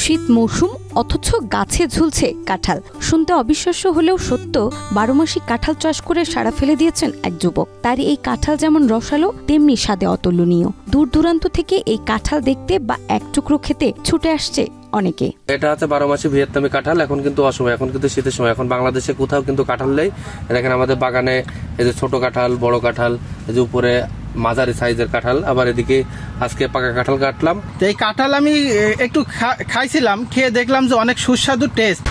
শীত মৌসুম অথচ গাছে ঝুলছে কাঁঠাল। শুনতে অবিশ্বাস্য হলেও সত্য, 12 মাসই কাঁঠাল চাষ করে সারা ফেলে দিয়েছেন এক যুবক। তার এই কাঁঠাল যেমন রসালো তেমনি স্বাদে অতুলনীয়। দূর দূরান্ত থেকে এই কাঁঠাল দেখতে বা এক টুকরো খেতে ছুটে আসছে অনেকে। এটা হচ্ছে 12 মাসি ভিয়েতনামি কাঁঠাল। এখন কিন্তু অসময়, এখন কিন্তু শীতের সময়। এখন বাংলাদেশে কোথাও কিন্তু কাঁঠাল নেই। দেখেন আমাদের বাগানে এই যে ছোট কাঁঠাল, বড় কাঁঠাল, এই যে উপরে মাঝারি সাইজের কাঁঠাল, আবার এদিকে আজকে পাকা কাঁঠাল কাটলাম। এই কাঁঠাল আমি একটু খাইছিলাম, খেয়ে দেখলাম যে অনেক সুস্বাদু test.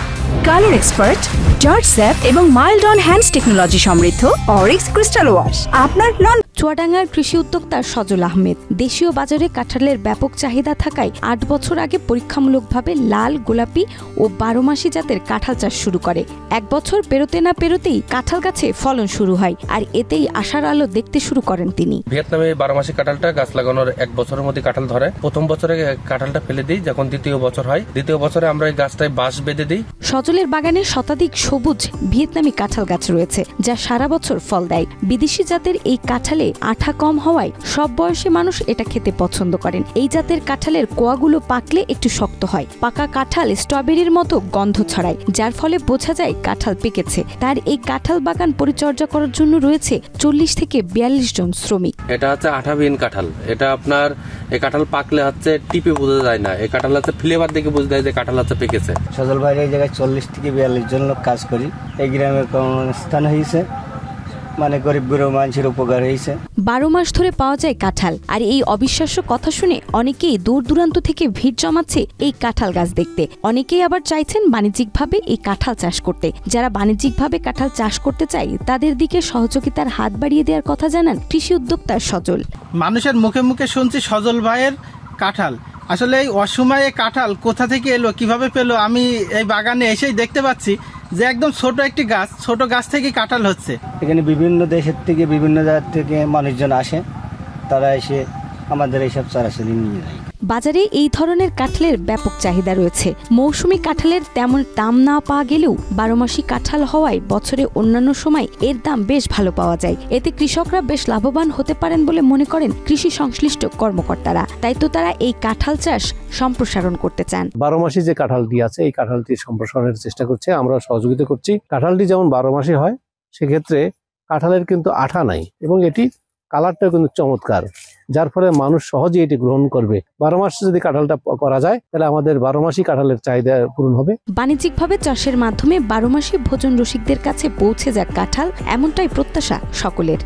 Colour expert, George sap এবং মাইল্ড অন হ্যান্ডস টেকনোলজি সমৃদ্ধ অরিক্স ক্রিস্টাল ওয়াশ আপনার নন। চুয়াডাঙ্গার কৃষি উদ্যোক্তা সজল আহমেদ দেশীয় বাজারে কাঁঠালের ব্যাপক চাহিদা থাকায় 8 বছর আগে পরীক্ষামূলকভাবে লাল, গোলাপি ও 12 মাসি জাতের কাঁঠাল চাষ শুরু করে। 1 বছর পেরোতে না পেরোতেই কাঁঠাল গাছে ফলন শুরু হয়, আর এতেই আশার আলো দেখতে শুরু করেন তিনি। ভিয়েতনামি 12 মাসি কাঁঠালটা গাছ লাগানোর 1 বছরের মধ্যে কাঁঠাল ধরে। প্রথম বছরে কাঁঠালটা ফেলে দিই, যখন দ্বিতীয় বছর হয়, দ্বিতীয় বছরে আমরা এই গাছটায় বাঁশ বেঁধে দিই। সজলের বাগানে শতাধিক সবুজ ভিয়েতনামি কাঁঠাল গাছ রয়েছে, যা সারা বছর ফল দেয়। বিদেশি জাতের এই কাঁঠালে আঠা কম হওয়ায় সব বয়সী মানুষ এটা খেতে পছন্দ করেন। এই জাতের কাঁঠালের কোয়াগুলো পাকলে একটু শক্ত হয়। পাকা কাঁঠাল স্ট্রবেরির মতো গন্ধ ছড়ায়, যার ফলে বোঝা যায় কাঁঠাল পেকেছে। তার এই কাঁঠাল বাগান পরিচর্যা করার জন্য রয়েছে 40 থেকে 42 জন শ্রমিক। এটা হচ্ছে আঠাবিহীন কাঁঠাল। এটা আপনার এই কাঁঠাল পাকলে হচ্ছে টিপে বোঝা যায় না। এই কাঁঠাল হচ্ছে ফ্লেভার দেখে বোঝা যায় যে কাঁঠাল হচ্ছে পেকেছে। সজল ভাইয়ের এই জায়গায় 40 থেকে 42 জন লোক কাজ করি। এই গ্রামের কর্মস্থান হয়েছে, মানে গরিব গরিব মানুষের উপকার হয়েছে। 12 মাস ধরে পাওয়া যায় কাঁঠাল, আর এই অবিশ্বাস্য কথা শুনে অনেকেই দূর দূরান্ত থেকে ভিড় জমাচ্ছে এই কাঁঠাল গাছ দেখতে। অনেকেই আবার চাইছেন বাণিজ্যিকভাবে এই কাঁঠাল চাষ করতে। যারা বাণিজ্যিকভাবে কাঁঠাল চাষ করতে চায় তাদের দিকে সহযোগিতার হাত বাড়িয়ে দেওয়ার কথা জানান কৃষি উদ্যোক্তা সজল। মানুষের মুখে মুখে শুনছি সজল ভাইয়ের কাঁঠাল। আসলে এই অসময়ে কাঁঠাল কোথা থেকে এলো, কিভাবে পেলো, আমি এই বাগানে এসেই দেখতে পাচ্ছি যে একদম ছোট একটি গাছ, ছোট গাছ থেকে কাঁঠাল হচ্ছে। এখানে বিভিন্ন দেশের থেকে, বিভিন্ন জায়গা থেকে মানুষজন আসে, তারা এসে আমাদের এইসব সরাসরি নিয়ে যায়। বাজারে এই ধরনের কাঁঠালের ব্যাপক চাহিদা রয়েছে। মৌসুমী কাঁঠালের তেমন দাম না পাওয়া গেলেও 12 মাসি কাঁঠাল হওয়ায় বছরে অন্যান্য সময় এর দাম বেশ ভালো পাওয়া যায়। এতে কৃষকরা বেশ লাভবান হতে পারেন বলে মনে করেন কৃষি সংশ্লিষ্ট কর্মকর্তারা। তাই তো তারা এই কাঁঠাল চাষ সম্প্রসারণ করতে চান। 12 মাসি যে কাঁঠালটি আছে, এই কাঁঠালটি সম্প্রসারণের চেষ্টা করছে, আমরা সহযোগিতা করছি। কাঁঠালটি যেমন 12 মাসি হয়, সেক্ষেত্রে কাঁঠালের কিন্তু আঠা নাই এবং এটি কালারটাও কিন্তু চমৎকার, যার ফলে মানুষ সহজেই এটি গ্রহণ করবে। 12 মাসে যদি কাঁঠালটা করা যায়, তাহলে আমাদের 12 মাসি কাঁঠালের চাহিদা পূরণ হবে। বাণিজ্যিকভাবে চাষের মাধ্যমে 12 মাসি ভোজন রসিকদের কাছে পৌঁছে যাক কাঁঠাল, এমনটাই প্রত্যাশা সকলের।